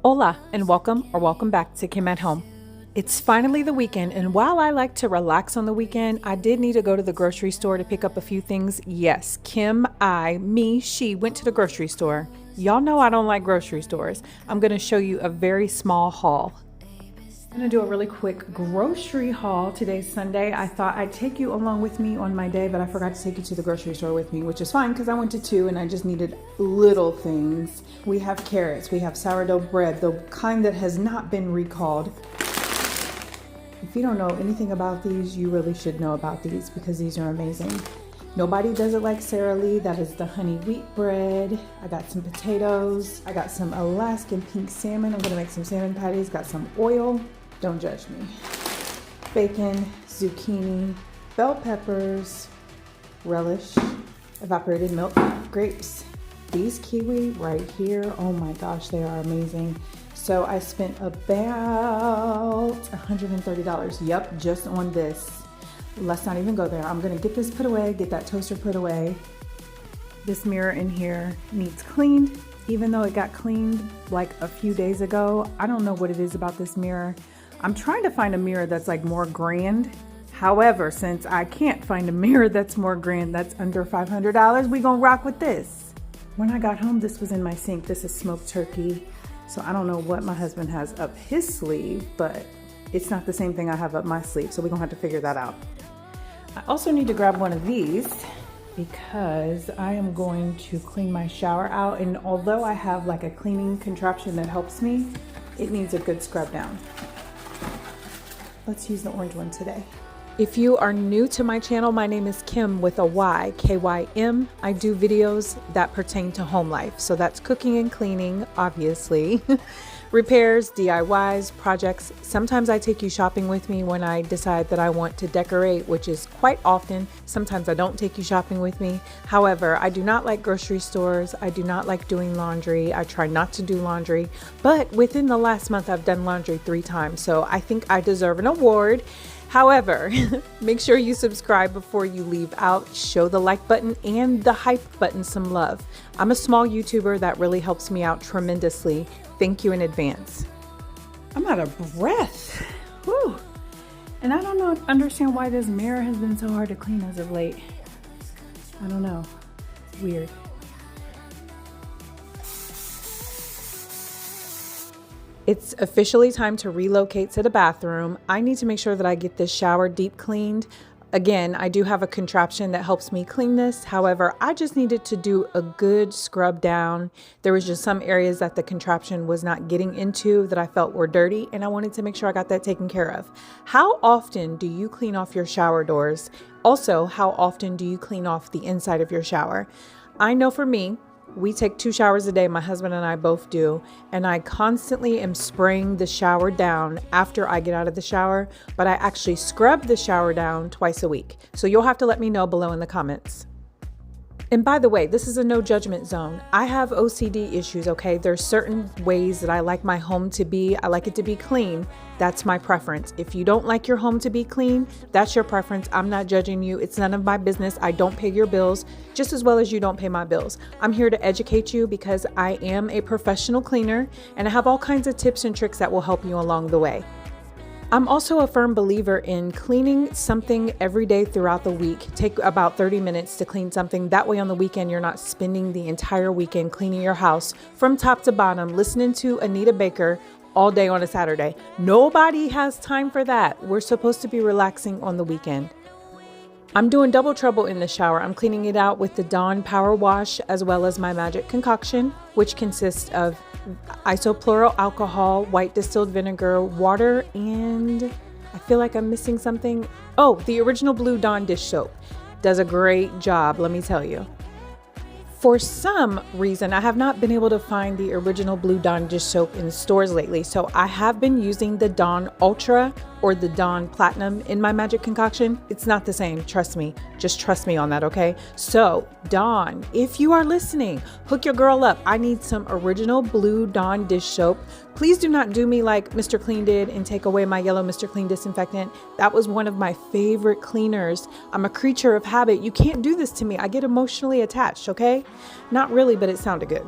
Hola and welcome back to Kim at Home. It's finally the weekend, and while I like to relax on the weekend, I did need to go to the grocery store to pick up a few things. Yes, she went to the grocery store. Y'all know I don't like grocery stores. I'm going to show you a very small haul. I'm going to do a really quick grocery haul. Today's Sunday. I thought I'd take you along with me on my day, but I forgot to take you to the grocery store with me, which is fine because I went to two and I just needed little things. We have carrots, we have sourdough bread, the kind that has not been recalled. If you don't know anything about these, you really should know about these because these are amazing. Nobody does it like Sara Lee. That is the honey wheat bread. I got some potatoes. I got some Alaskan pink salmon. I'm gonna make some salmon patties. Got some oil. Don't judge me. Bacon, zucchini, bell peppers, relish, evaporated milk, grapes. These kiwi right here, oh my gosh, they are amazing. So I spent about $130. Yep, just on this. Let's not even go there. I'm gonna get this put away, get that toaster put away. This mirror in here needs cleaned, even though it got cleaned like a few days ago. I don't know what it is about this mirror. I'm trying to find a mirror that's like more grand. However, since I can't find a mirror that's more grand, that's under $500, we gonna rock with this. When I got home, this was in my sink. This is smoked turkey. So I don't know what my husband has up his sleeve, but it's not the same thing I have up my sleeve. So we're gonna have to figure that out. I also need to grab one of these because I am going to clean my shower out. And although I have like a cleaning contraption that helps me, it needs a good scrub down. Let's use the orange one today. If you are new to my channel, my name is Kim with a Y, K-Y-M. I do videos that pertain to home life. So that's cooking and cleaning, obviously. Repairs, DIYs, projects. Sometimes I take you shopping with me when I decide that I want to decorate, which is quite often. Sometimes I don't take you shopping with me. However, I do not like grocery stores. I do not like doing laundry. I try not to do laundry. But within the last month, I've done laundry 3 times. So I think I deserve an award. However, make sure you subscribe before you leave out, show the like button and the hype button some love. I'm a small YouTuber that really helps me out tremendously. Thank you in advance. I'm out of breath. Whew. And I don't understand why this mirror has been so hard to clean as of late. I don't know. It's weird. It's officially time to relocate to the bathroom. I need to make sure that I get this shower deep cleaned. Again, I do have a contraption that helps me clean this. However, I just needed to do a good scrub down. There was just some areas that the contraption was not getting into that I felt were dirty, and I wanted to make sure I got that taken care of. How often do you clean off your shower doors? Also, how often do you clean off the inside of your shower? I know for me, we take 2 showers a day, my husband and I both do, and I constantly am spraying the shower down after I get out of the shower, but I actually scrub the shower down twice a week. So you'll have to let me know below in the comments. And by the way, this is a no judgment zone. I have OCD issues, okay? There's certain ways that I like my home to be. I like it to be clean. That's my preference. If you don't like your home to be clean, that's your preference. I'm not judging you. It's none of my business. I don't pay your bills just as well as you don't pay my bills. I'm here to educate you because I am a professional cleaner and I have all kinds of tips and tricks that will help you along the way. I'm also a firm believer in cleaning something every day throughout the week. Take about 30 minutes to clean something. That way on the weekend, you're not spending the entire weekend cleaning your house from top to bottom, listening to Anita Baker all day on a Saturday. Nobody has time for that. We're supposed to be relaxing on the weekend. I'm doing double trouble in the shower. I'm cleaning it out with the Dawn Power Wash as well as my Magic Concoction, which consists of isopropyl alcohol, white distilled vinegar, water, and I feel like I'm missing something. Oh, the original Blue Dawn dish soap. Does a great job, let me tell you. For some reason, I have not been able to find the original Blue Dawn dish soap in stores lately, so I have been using the Dawn Ultra or the Dawn Platinum in my Magic Concoction. It's not the same, trust me. Just trust me on that, okay? So, Dawn, if you are listening, hook your girl up. I need some original Blue Dawn dish soap. Please do not do me like Mr. Clean did and take away my yellow Mr. Clean disinfectant. That was one of my favorite cleaners. I'm a creature of habit. You can't do this to me. I get emotionally attached, okay? Not really, but it sounded good.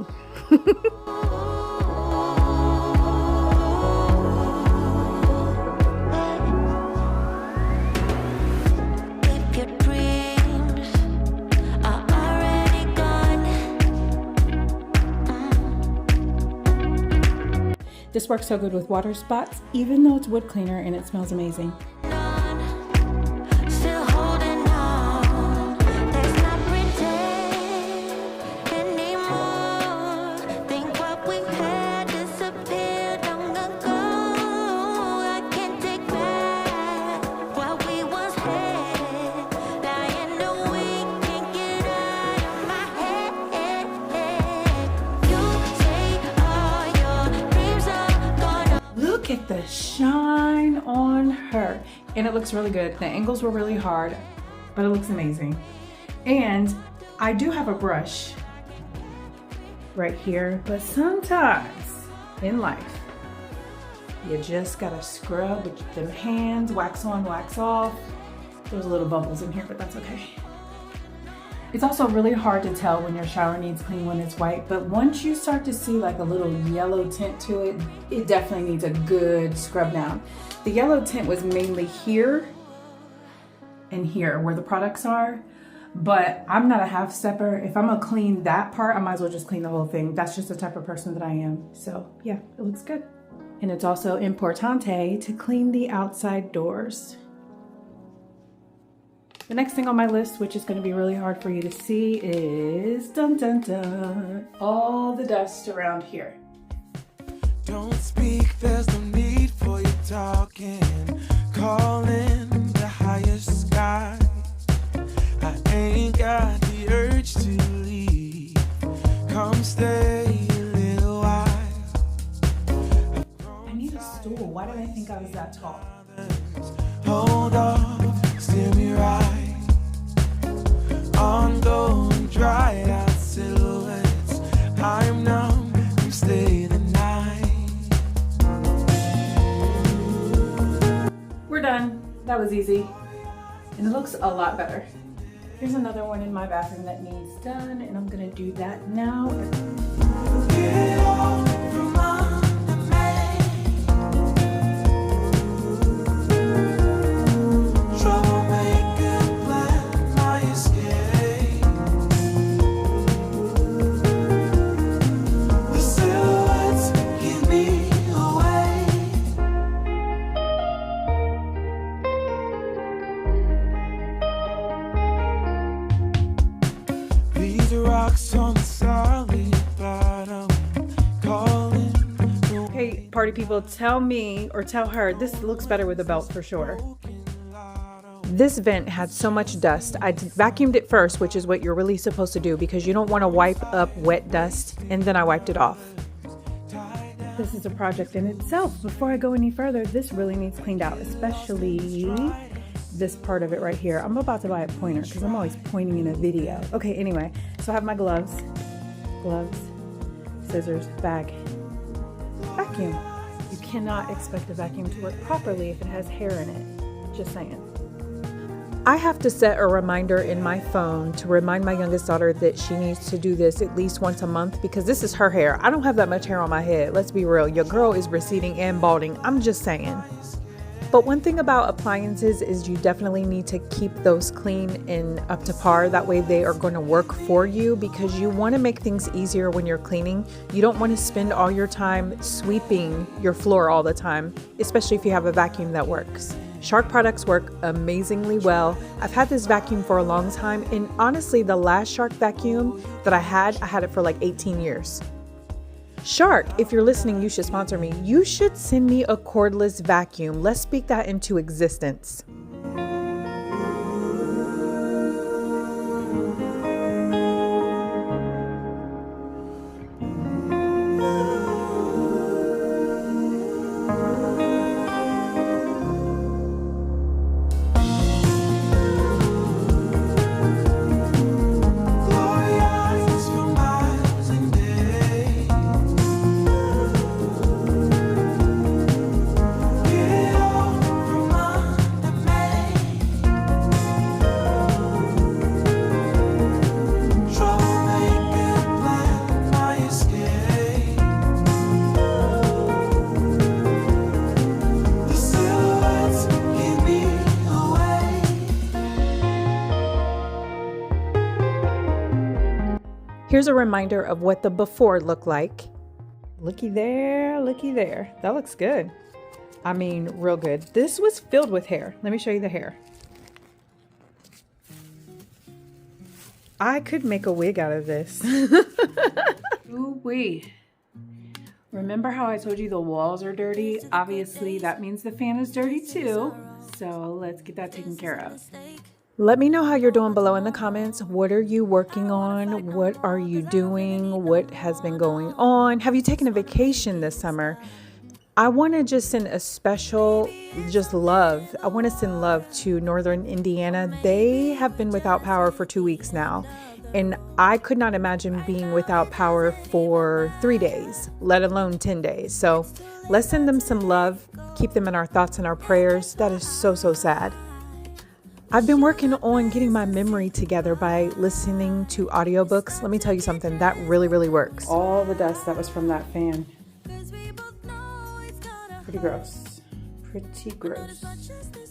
This works so good with water spots, even though it's wood cleaner and it smells amazing. Look at the shine on her. And it looks really good. The angles were really hard, but it looks amazing. And I do have a brush right here, but sometimes in life, you just gotta scrub with them hands, wax on, wax off. There's little bubbles in here, but that's okay. It's also really hard to tell when your shower needs clean when it's white, but once you start to see like a little yellow tint to it, it definitely needs a good scrub down. The yellow tint was mainly here and here where the products are, but I'm not a half stepper. If I'm gonna clean that part, I might as well just clean the whole thing. That's just the type of person that I am. So yeah, it looks good. And it's also importante to clean the outside doors. The next thing on my list, which is going to be really hard for you to see, is dun dun dun, all the dust around here. Don't speak, there's no need for you talking. Calling the highest sky. I ain't got the urge to leave. Come stay a little while. I need a stool. Why did I think I was that tall? Hold on, steer me right. Ongoing, dried out silhouettes. I'm numb, you stay the night. We're done. That was easy. And it looks a lot better. Here's another one in my bathroom that needs done, and I'm gonna do that now. Get off from under me. Troublemaker, plan my escape. The silhouettes give me away. These rocks on the solid bottom, calling the Hey, party people, tell me or tell her this looks better with a belt for sure. This vent had so much dust. I vacuumed it first, which is what you're really supposed to do because you don't want to wipe up wet dust, and then I wiped it off. This is a project in itself. Before I go any further, this really needs cleaned out, especially this part of it right here. I'm about to buy a pointer because I'm always pointing in a video. Okay, anyway, so I have my gloves, scissors, bag, vacuum. You cannot expect a vacuum to work properly if it has hair in it. Just saying. I have to set a reminder in my phone to remind my youngest daughter that she needs to do this at least once a month because this is her hair. I don't have that much hair on my head. Let's be real. Your girl is receding and balding. I'm just saying. But one thing about appliances is you definitely need to keep those clean and up to par. That way they are going to work for you because you want to make things easier when you're cleaning. You don't want to spend all your time sweeping your floor all the time, especially if you have a vacuum that works. Shark products work amazingly well. I've had this vacuum for a long time, and honestly, the last Shark vacuum that I had it for like 18 years. Shark, if you're listening, you should sponsor me. You should send me a cordless vacuum. Let's speak that into existence. glorious for miles and days. Get off from under me. Troublemaker, plan my escape. The silhouettes give me away. Here's a reminder of what the before looked like. Looky there, looky there. That looks good. I mean, real good. This was filled with hair. Let me show you the hair. I could make a wig out of this. Ooh-wee. Remember how I told you the walls are dirty? Obviously, that means the fan is dirty too. So let's get that taken care of. Let me know how you're doing below in the comments. What are you working on? What are you doing? What has been going on? Have you taken a vacation this summer? I want to just send a special love. I want to send love to Northern Indiana. They have been without power for 2 weeks now. And I could not imagine being without power for 3 days, let alone 10 days. So let's send them some love. Keep them in our thoughts and our prayers. That is so, so sad. I've been working on getting my memory together by listening to audiobooks. Let me tell you something, that really, really works. All the dust that was from that fan. Pretty gross. Pretty gross.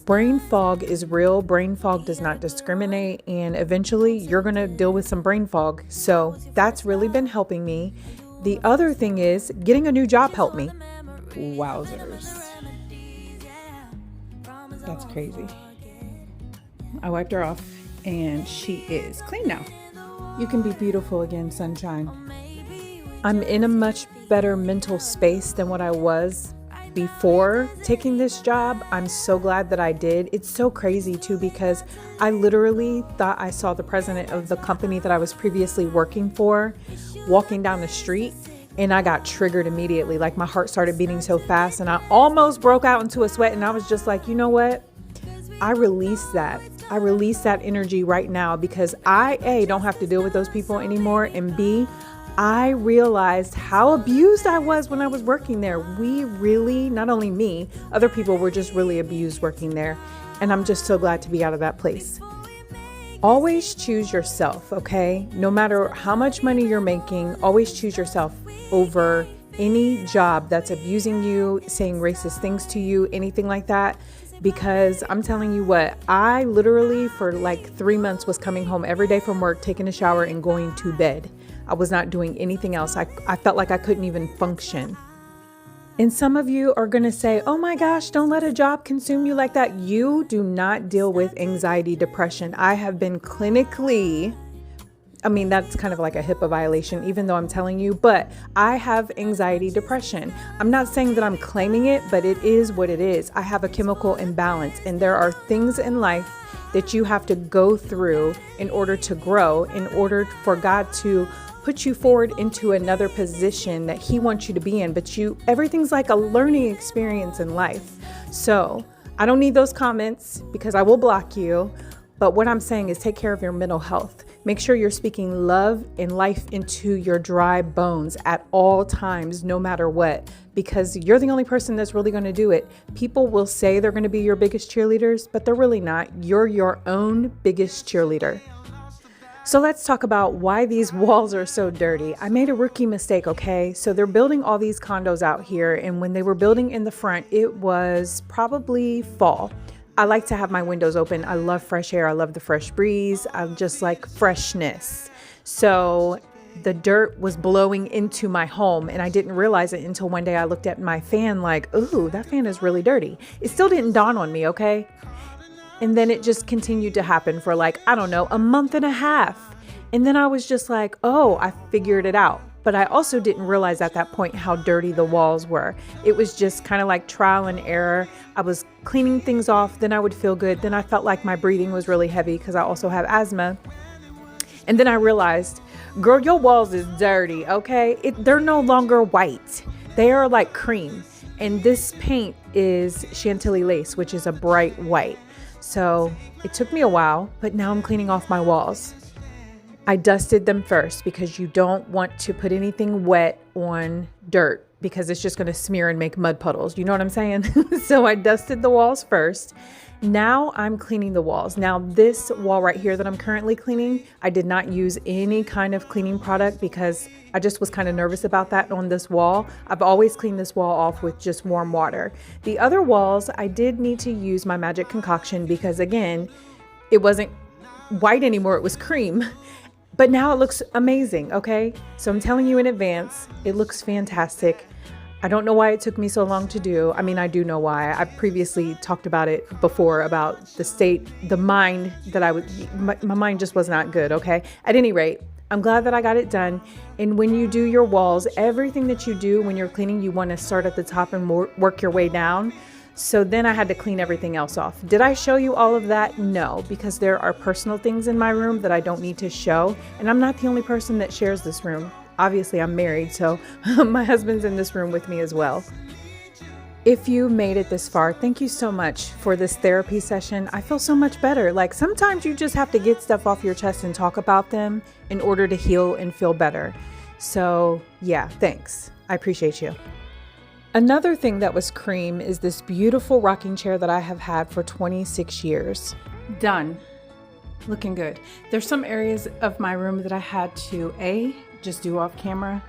Brain fog is real. Brain fog does not discriminate, and eventually you're going to deal with some brain fog. So that's really been helping me. The other thing is getting a new job helped me. Wowzers. That's crazy. I wiped her off and she is clean now. You can be beautiful again, sunshine. I'm in a much better mental space than what I was before taking this job. I'm so glad that I did. It's so crazy too, because I literally thought I saw the president of the company that I was previously working for walking down the street, and I got triggered immediately. Like my heart started beating so fast and I almost broke out into a sweat, and I was just like, you know what? I release that energy right now, because I, A, don't have to deal with those people anymore, and B, I realized how abused I was when I was working there. We really, not only me, other people were just really abused working there. And I'm just so glad to be out of that place. Always choose yourself, okay? No matter how much money you're making, always choose yourself over any job that's abusing you, saying racist things to you, anything like that. Because I'm telling you what, I literally for like 3 months was coming home every day from work, taking a shower and going to bed. I was not doing anything else. I felt like I couldn't even function. And some of you are going to say, oh my gosh, don't let a job consume you like that. You do not deal with anxiety, depression. I have been clinically, that's kind of like a HIPAA violation, even though I'm telling you, but I have anxiety, depression. I'm not saying that I'm claiming it, but it is what it is. I have a chemical imbalance, and there are things in life that you have to go through in order to grow, in order for God to put you forward into another position that He wants you to be in. But everything's like a learning experience in life. So I don't need those comments, because I will block you. But what I'm saying is take care of your mental health. Make sure you're speaking love and life into your dry bones at all times, no matter what, because you're the only person that's really going to do it. People will say they're going to be your biggest cheerleaders, but they're really not. You're your own biggest cheerleader. So let's talk about why these walls are so dirty. I made a rookie mistake, okay? So they're building all these condos out here, and when they were building in the front, it was probably fall. I like to have my windows open. I love fresh air. I love the fresh breeze. I just like freshness. So the dirt was blowing into my home, and I didn't realize it until one day I looked at my fan like, ooh, that fan is really dirty. It still didn't dawn on me, okay? And then it just continued to happen for like, I don't know, a month and a half. And then I was just like, oh, I figured it out. But I also didn't realize at that point how dirty the walls were. It was just kind of like trial and error. I was cleaning things off, then I would feel good. Then I felt like my breathing was really heavy because I also have asthma. And then I realized, girl, your walls is dirty, okay? They're no longer white. They are like cream. And this paint is Chantilly lace, which is a bright white. So it took me a while, but now I'm cleaning off my walls. I dusted them first because you don't want to put anything wet on dirt because it's just going to smear and make mud puddles. You know what I'm saying? So I dusted the walls first. Now I'm cleaning the walls. Now this wall right here that I'm currently cleaning, I did not use any kind of cleaning product because I just was kind of nervous about that on this wall. I've always cleaned this wall off with just warm water. The other walls, I did need to use my magic concoction because again, it wasn't white anymore, it was cream. But now it looks amazing, okay? So I'm telling you in advance, it looks fantastic. I don't know why it took me so long to do. I mean, I do know why. I previously talked about it before, about the mind that my mind just was not good, okay? At any rate, I'm glad that I got it done. And when you do your walls, everything that you do when you're cleaning, you want to start at the top and work your way down. So then I had to clean everything else off. Did I show you all of that? No, because there are personal things in my room that I don't need to show. And I'm not the only person that shares this room. Obviously, I'm married, so my husband's in this room with me as well. If you made it this far, thank you so much for this therapy session. I feel so much better. Like sometimes you just have to get stuff off your chest and talk about them in order to heal and feel better. So yeah, thanks. I appreciate you. Another thing that was cream is this beautiful rocking chair that I have had for 26 years. Done. Looking good. There's some areas of my room that I had to just do off camera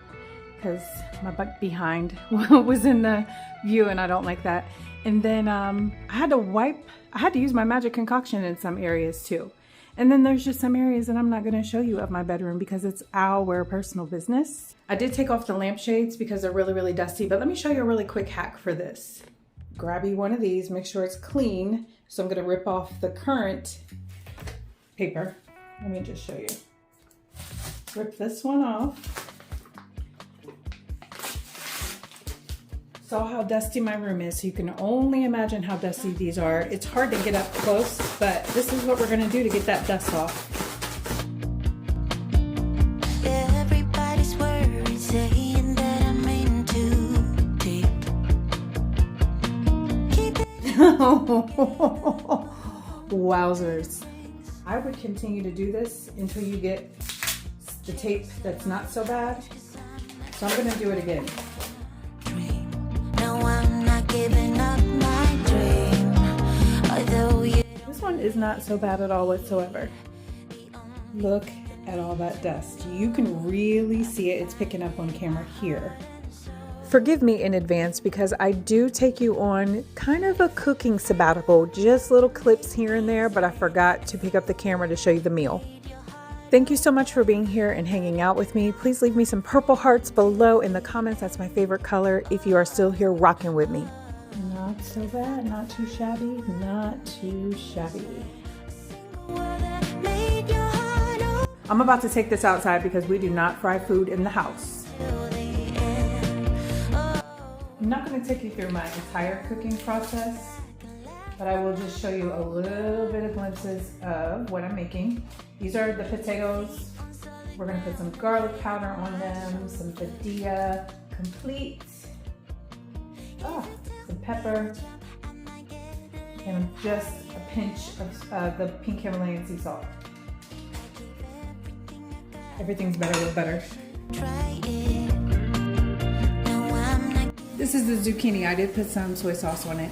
because my butt behind was in the view and I don't like that. And then I had to use my magic concoction in some areas too. And then there's just some areas that I'm not going to show you of my bedroom because it's our personal business. I did take off the lampshades because they're really, really dusty, but let me show you a really quick hack for this. Grab you one of these, make sure it's clean. So I'm going to rip off the current paper. Let me just show you. Rip this one off. Saw how dusty my room is, so you can only imagine how dusty these are. It's hard to get up close, but this is what we're gonna do to get that dust off. Everybody's worried, saying that I'm in too deep. Wowzers. I would continue to do this until you get the tape that's not so bad. So I'm gonna do it again. No, I'm not giving up my dream. Although This one is not so bad at all whatsoever. Look at all that dust. You can really see it. It's picking up on camera here. Forgive me in advance because I do take you on kind of a cooking sabbatical, just little clips here and there, but I forgot to pick up the camera to show you the meal. Thank you so much for being here and hanging out with me. Please leave me some purple hearts below in the comments. That's my favorite color if you are still here rocking with me. Not so bad, not too shabby, not too shabby. I'm about to take this outside because we do not fry food in the house. I'm not going to take you through my entire cooking process, but I will just show you a little bit of glimpses of what I'm making. These are the potatoes. We're going to put some garlic powder on them, some Padilla complete, some pepper, and just a pinch of the pink Himalayan sea salt. Everything's better with butter. This is the zucchini. I did put some soy sauce on it.